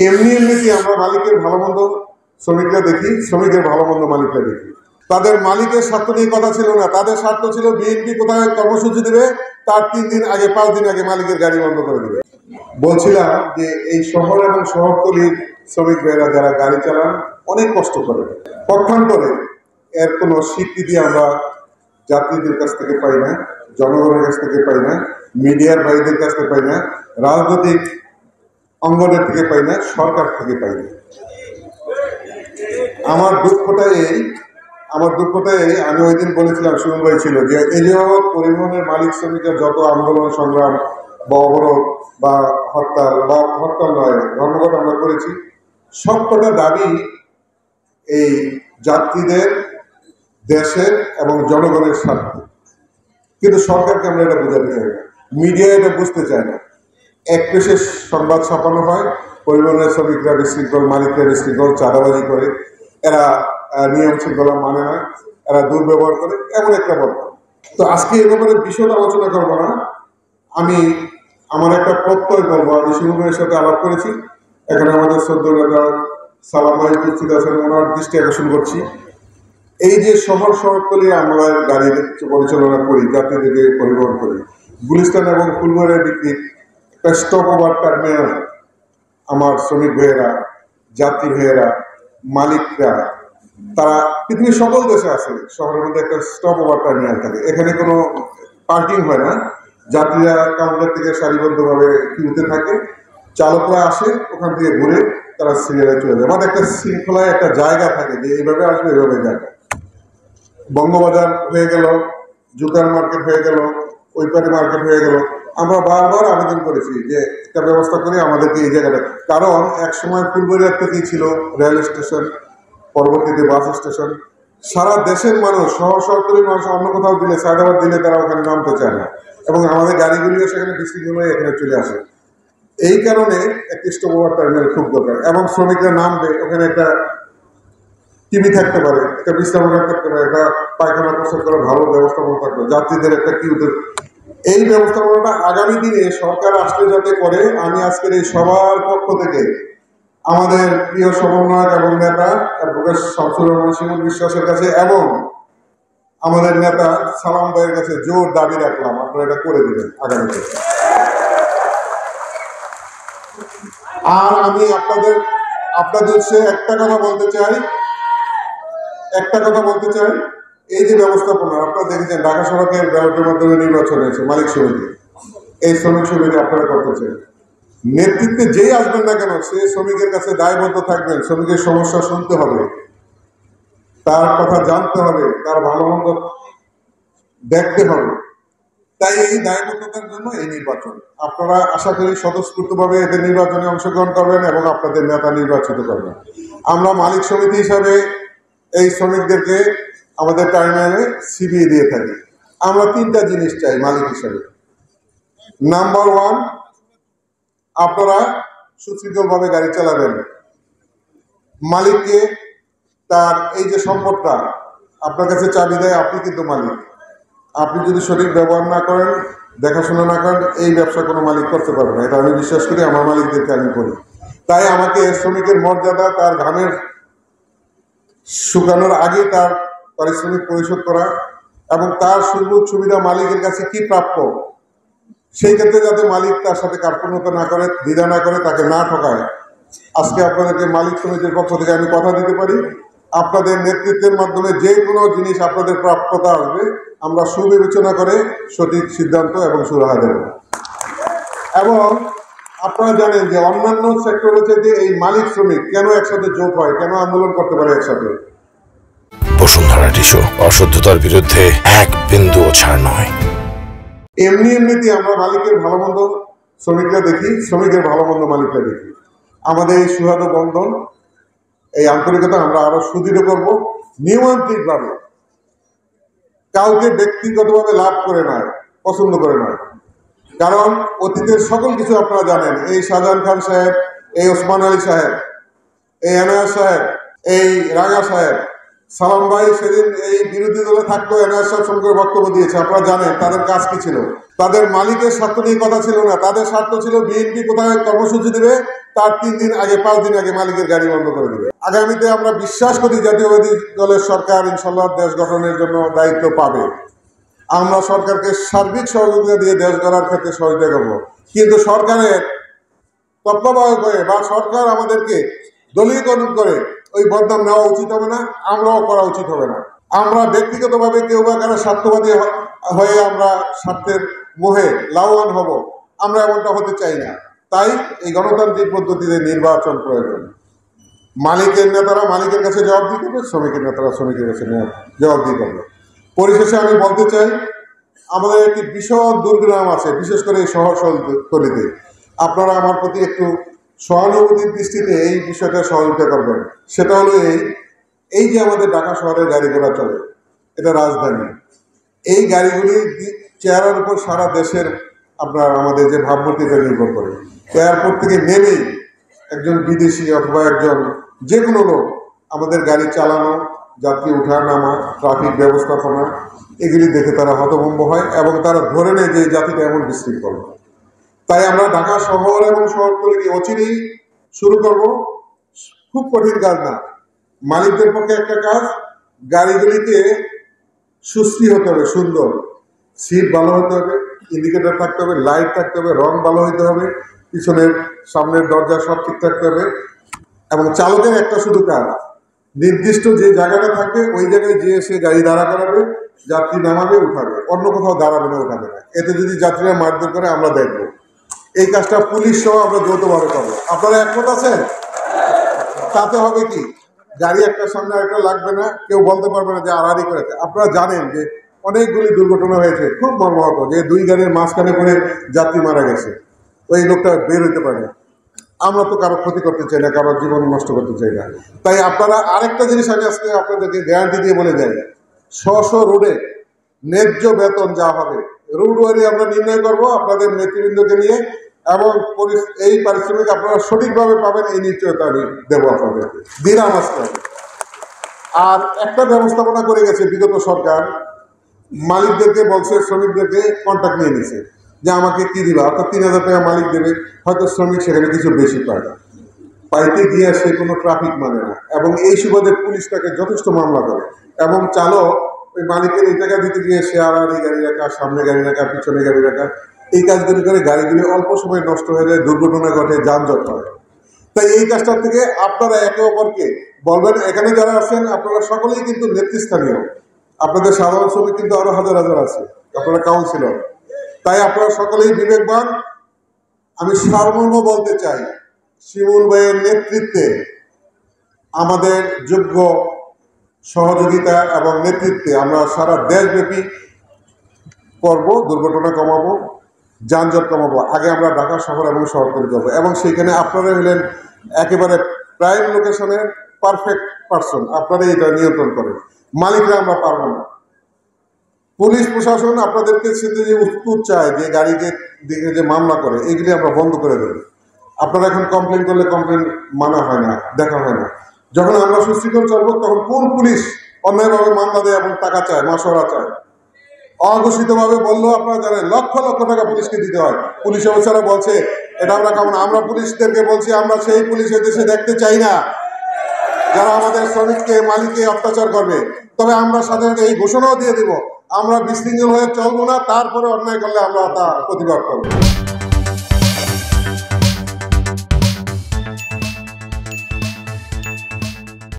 এমনিতে আমরা মালিকের ভালো মন্দ শ্রমিকরা দেখি, শ্রমিকের ভালো মন্দ মালিকরা দেখি। তাদের মালিকের স্বার্থ নিয়ে কথা ছিল না, তাদের স্বার্থ ছিল বিএনপি কোথায় কর্মসূচি দেবে তার 3 দিন আগে 5 দিন আগে মালিকের গাড়ি বন্ধ করে দেবে। বলছিলাম যে এই শহর এবং শহরতলির শ্রমিক ভাইরা যারা গাড়ি চালান অনেক কষ্ট করে, পক্ষান্তরে এর কোনো স্বীকৃতি আমরা যাত্রীদের কাছ থেকে পাই না, জনগণের কাছ থেকে পাই না, মিডিয়ার ভাইদের কাছ থেকে পাই না, রাজনৈতিক অঙ্গনের থেকে পাই না, সরকার থেকে পাই না। আমার দুঃখটা এই আমি ওই দিন বলেছিলাম, সুমন ভাই ছিল, যে এই যে পরিবহনের মালিক শ্রমিকের যত আন্দোলন সংগ্রাম বা অবরোধ বা হরতাল নয় ধর্মঘট আমরা করেছি, সবকটা দাবি এই যাত্রীদের, দেশের এবং জনগণের স্বার্থে। কিন্তু সরকারকে আমরা এটা বোঝাতে চাই না, মিডিয়া এটা বুঝতে চায় না। এক পেশে সংবাদ ছাপানো হয়, পরিবহনের শ্রমিকরা বিশৃঙ্খল, মালিকরা বিশৃঙ্খল, চাঁদাবাজি করে, এরা নিয়ম শৃঙ্খলা মানে না, এরা দুর্ব্যবহার করে, এমন একটা বর্তমান। তো আজকে এ ব্যাপারে বিশদ আলোচনা করবো না, আমি আমার একটা প্রত্যয় বলবো। আমি সুমনের সাথে আলাপ করেছি, এখানে আমাদের শ্রদ্ধ নেতা সালাম ভাই উপস্থিত আছেন, ওনার দৃষ্টি আকর্ষণ করছি। এই যে শহরতলি আমরা গাড়ি পরিচালনা করি, যাত্রীদেরকে পরিবহন করি, গুলিস্তান এবং ফুলবাড়ির বিক্রি একটা স্টপ ওভার টার্মিনাল আমার শ্রমিক ভাইয়েরা, যাত্রী ভাইয়েরা, মালিকরা, তারা পৃথিবীর সকল দেশে আছে, শহরের মধ্যে একটা স্টপ ওভার টার্মিনাল থাকে। এখানে কোনো পার্কিং হয় না, যাত্রীরা কাউন্টার থেকে সারিবদ্ধভাবে কিউতে থাকে, চালকরা আসে, ওখান থেকে ঘুরে তারা সিরিয়ালে চলে যায়। মানে একটা শৃঙ্খলায় একটা জায়গা থাকে যে এইভাবে আসবে, এইভাবে যাবে। বঙ্গবাজার হয়ে গেল, জুতার মার্কেট হয়ে গেল, ওইপারে মার্কেট হয়ে গেল, আমরা বারবার আবেদন করেছি যে একটা ব্যবস্থা করে আমাদেরকে এই জায়গাটা, কারণ এক সময় ফুলবাড়িয়ার থেকেই ছিল রেল স্টেশন, পরবর্তীতে বাস স্টেশন। সারা দেশের মানুষ, শহরতলির মানুষ অন্য কোথাও দিলে, সায়দাবাদ দিলে তারা ওখানে নামতে চায় না, এবং আমাদের গাড়িগুলিও সেখানে বিশৃঙ্খল হয়ে এখানে চলে আসে। এই কারণে একটি স্টপ ওভার টার্মিনাল খুব দরকার, এবং শ্রমিকরা নামবে, ওখানে একটা টিভি থাকতে পারে, একটা বিশ্রামাগার থাকতে পারে, একটা পায়খানা প্রস্তুত করার ভালো ব্যবস্থাপনা থাকবে, যাত্রীদের একটা কিউদের। এই ব্যবস্থাপনাটা আগামী দিনে সরকার আসলে যাতে করে, আমি আজকের এই সবার পক্ষ থেকে আমাদের প্রিয় সমন্বয়ক এবং নেতা অ্যাডভোকেট শামসুর রহমান শিমুল বিশ্বাসের কাছে এবং আমাদের নেতা সালাম ভাইয়ের কাছে জোর দাবি রাখলাম, আপনারা এটা করে দিবেন আগামীতে। আর আমি আপনাদের সে একটা কথা বলতে চাই, এই যে ব্যবস্থাপনা আপনারা দেখেছেন, ঢাকা সড়কের ব্যালটের মাধ্যমে নির্বাচন হয়েছে মালিক সমিতি, এই শ্রমিক সমিতি আপনারা করতে চান। নেতৃত্বে যেই আসবেন না কেন, সে শ্রমিকের কাছে দায়বদ্ধ থাকবেন, শ্রমিকের সমস্যা শুনতে হবে, তার কথা জানতে হবে, তার ভালো মন্দ দেখতে হবে। তাই এই দায়বদ্ধতার জন্য এই নির্বাচন। আপনারা আশা করি স্বতঃস্ফূর্তভাবে এদের নির্বাচনে অংশগ্রহণ করবেন এবং আপনাদের নেতা নির্বাচিত করবেন। আমরা মালিক সমিতি হিসাবে এই শ্রমিকদেরকে আমাদের টার্মিনালে সিবি দিয়ে থাকি। আমরা 3টা জিনিস চাই মালিক হিসাবে। নাম্বার 1, আপনারা সুশৃঙ্খলভাবে গাড়ি চালাবেন, মালিককে তার এই যে সম্পদটা আপনার কাছে চাবি দেয়, আপনি কিন্তু মালিক। আপনি যদি সঠিক ব্যবহার না করেন, দেখাশোনা না করেন, এই ব্যবসা কোনো মালিক করতে পারবে না। এটা আমি বিশ্বাস করি, আমার মালিকদেরকে আমি করি। তাই আমাকে শ্রমিকের মর্যাদা, তার ঘামের শুকানোর আগে তার পারিশ্রমিক পরিশোধ করা এবং তার সুযোগ সুবিধা মালিকের কাছে কি প্রাপ্য, সেই ক্ষেত্রে যাতে মালিক তার সাথে কার্পণ্যতা না করে, দ্বিধা না করে, তাকে না ঠকায়। আজকে আপনাদেরকে মালিক সমিতির পক্ষ থেকে আমি কথা দিতে পারি, আপনাদের নেতৃত্বের মাধ্যমে যে কোনো জিনিস আপনাদের প্রাপ্যতা আসবে, আমরা সুবিবেচনা করে সঠিক সিদ্ধান্ত এবং সুরাহা দেব। এবং আপনারা জানেন যে অন্যান্য সেক্টরের চাইতে এই মালিক শ্রমিক কেন একসাথে জোট হয়, কেন আন্দোলন করতে পারে একসাথে। বসুন্ধরা টিস্যু, অশুদ্ধতার বিরুদ্ধে এক বিন্দুও ছাড় নয়। এমনিতে আমরা মালিকের ভালো মন্দ শ্রমিকরা দেখি, শ্রমিকের ভালো মন্দ মালিকরা দেখি। আমাদের এই সুহাদ বন্ধন, এই আন্তরিকতা আমরা আরো সুদৃঢ় করব, নিয়মান্ত্রিকভাবে, কাউকে ব্যক্তিগতভাবে লাভ করে নয়, পছন্দ করে নয়। কারণ অতীতের সকল কিছু আপনারা জানেন, এই শাহজাহান খান সাহেব, এই ওসমান আলী সাহেব, এই এনায়েত সাহেব, এই রাঙা সাহেব, সালাম ভাই সেদিন এই বিরোধী দলে থাকতো, এনআইএস সঙ্গে বক্তব্য দিয়েছে। আপনারা জানেন তাদের কাজ কি ছিল। তাদের মালিকের স্বার্থ নিয়ে কথা ছিল না, তাদের স্বার্থ ছিল বিএনপি কোথায় কর্মসূচি দেবে তার 3 দিন আগে 5 দিন আগে মালিকের গাড়ি বন্ধ করে দেবে। আগামীতে আমরা বিশ্বাস করি জাতীয়বাদী দলের সরকার ইনশাল্লাহ দেশ গঠনের জন্য দায়িত্ব পাবে। আমরা সরকারকে সার্বিক সহযোগিতা দিয়ে দেশ গড়ার ক্ষেত্রে সহযোগিতা করবো, কিন্তু সরকারের তত্ত্বাবধায়ক হয়ে বা সরকার আমাদেরকে দলীয়করণ করে ওই বদনাম নেওয়া উচিত হবে না, আমরাও করা উচিত হবে না। আমরা ব্যক্তিগতভাবে কেউ বা কারো স্বার্থবাদী হয়ে আমরা স্বার্থের মোহে লাভবান হব, আমরা এমনটা হতে চাই না। তাই এই গণতান্ত্রিক পদ্ধতিতে নির্বাচন প্রয়োজন। মালিকের নেতারা মালিকের কাছে জবাব দিতে হবে, শ্রমিকের নেতারা শ্রমিকের কাছে জবাব দিতে হবে। পরিশেষে আমি বলতে চাই, আমাদের একটি বিশাল দুর্গ্রাম আছে, বিশেষ করে এই শহরতলিতে। আপনারা আমার প্রতি একটু সহানুভূতির দৃষ্টিতে এই বিষয়টা সহযোগিতা করবেন। সেটা হলো এই যে আমাদের ঢাকা শহরের গাড়ি ঘোড়া চলে, এটা রাজধানী। এই গাড়িগুলি চেহারার উপর সারা দেশের আমাদের যে ভাবমূর্তিটা নির্ভর করে। এয়ারপোর্ট থেকে নেমেই একজন বিদেশি অথবা একজন যে কোনো লোক আমাদের গাড়ি চালানো, যাত্রী উঠা নামা, ট্রাফিক ব্যবস্থাপনা এগুলি দেখে তারা হতভম্ব হয় এবং তারা ধরে নেয় যে জাতিটা এমন বিশৃঙ্খল। তাই আমরা ঢাকা শহর এবং শহরগুলিকে অচিরেই শুরু করব। খুব কঠিন কাজ না, মালিকদের পক্ষে একটা কাজ, গাড়িগুলিকে সুস্থি হতে হবে, সুন্দর সিট ভালো হতে হবে, ইন্ডিকেটর থাকতে হবে, লাইট থাকতে হবে, রং ভালো হতে হবে, পিছনের সামনের দরজা সব ঠিক থাকতে হবে। এবং চালকের একটা শুধু কাজ, নির্দিষ্ট যে জায়গাটা থাকবে ওই জায়গায় যে সে গাড়ি দাঁড়া করাবে, যাত্রী নামাবে, উঠাবে, অন্য কোথাও দাঁড়াবে না, উঠাবে না। এতে যদি যাত্রীরা মারধর করে আমরা দেখবো। এই কাজটা পুলিশ সহ আমরা যৌথভাবে করবো। আপনারা একমত আছেন? তাতে হবে কি, গাড়ি একটার সামনে একটা লাগবে না, কেউ বলতে পারবে না যে আড়াআড়ি করেছে। আপনারা জানেন যে অনেকগুলি দুর্ঘটনা হয়েছে, খুব মর্মাহত, যে 2 গাড়ির মাঝখানে করে যাত্রী মারা গেছে, ওই লোকটা বের হইতে পারে। আমরা তো কারো ক্ষতি করতে চাই না, কারোর জীবন নষ্ট করতে চাই না। তাই আপনারা আরেকটা জিনিস আমি আজকে আপনাদেরকে গ্যারান্টি দিয়ে বলে যাই, স্ব রোডে ন্যায্য বেতন যা হবে রুট ওয়ারি আমরা নির্ণয় করবো আপনাদের নেতৃবৃন্দকে নিয়ে, এবং এই পারিশ্রমিক আপনারা সঠিকভাবে পাবেন এই নিশ্চয়তা আমি দেবো আপনাদেরকে, দিলাম আজকে। আর একটা ব্যবস্থাপনা করে গেছে বিগত সরকার, মালিকদেরকে বলছে শ্রমিকদেরকে কন্ট্রাক্ট নিয়ে নিছে যে আমাকে কি দিবা, অর্থাৎ 3000 টাকা মালিক দেবে, হয়তো শ্রমিক সেখানে কিছু বেশি পায়, পাইতে গিয়ে সে কোনো ট্রাফিক মানে না, এবং এই সুবাদে পুলিশ তাকে যথেষ্ট মামলা করে, এবং চালক ওই মালিকের এই টাকা দিতে গিয়ে সে আড়াআড়ি গাড়ি রাখা, সামনে গাড়ি রাখা, পিছনে গাড়ি রাখা, এই কাজগুলি করে গাড়িগুলি অল্প সময় নষ্ট হয়ে যায়, দুর্ঘটনা ঘটে, যানজট হয়। তাই এই কাজটার থেকে আপনারা একে অপরকে বলবেন, এখানে যারা আছেন আপনারা সকলেই কিন্তু নেতৃস্থানীয়, আপনাদের সাধারণ শ্রমিক কিন্তু আরো হাজার হাজার আছে, আপনারা কাউন্সিলর। তাই আপনারা সকলেই বিবেকবান। আমি সারমর্ম বলতে চাই, শিমুল ভাইয়ের নেতৃত্বে আমাদের যোগ্য সহযোগিতা এবং নেতৃত্বে আমরা সারা দেশব্যাপী করব, দুর্ঘটনা কমাবো, যানজট কমাবো। আগে আমরা ঢাকা শহর এবং শহরতলি করবো, এবং সেখানে আপনারা হলেন একেবারে প্রাইম লোকেশনের পারফেক্ট পারসন, আপনারা এটা নিয়ন্ত্রণ করেন। মালিকরা আমরা পারবো না। পুলিশ প্রশাসন আপনাদেরকে সেটা যে উত্তর চায়, যে গাড়িকে দিকে যে মামলা করে, এগুলি আমরা বন্ধ করে দেব। আপনারা এখন কমপ্লেন করলে কমপ্লেন মানা হয় না, দেখা হয় না। যখন আমরা সুশৃঙ্খল চলবো তখন কোন পুলিশ অন্যায়ভাবে মামলা দেয় এবং টাকা চায়, মাসোয়ারা চায়, অঘোষিতভাবে বললেও আপনারা জানেন লক্ষ লক্ষ টাকা পুলিশকে দিতে হয়। পুলিশ অফিসাররা বলছে এটা আমরা কেমন, আমরা পুলিশদেরকে বলছি আমরা সেই পুলিশ দেশে দেখতে চাই না যারা আমাদের শ্রমিককে মালিককে অত্যাচার করবে। তবে আমরা সাধারণত এই ঘোষণাও দিয়ে দেব, আমরা বিশৃঙ্খল হয়ে চলবো না, তারপরে অন্যায় করলে আমরা তা প্রতিবাদ করবো।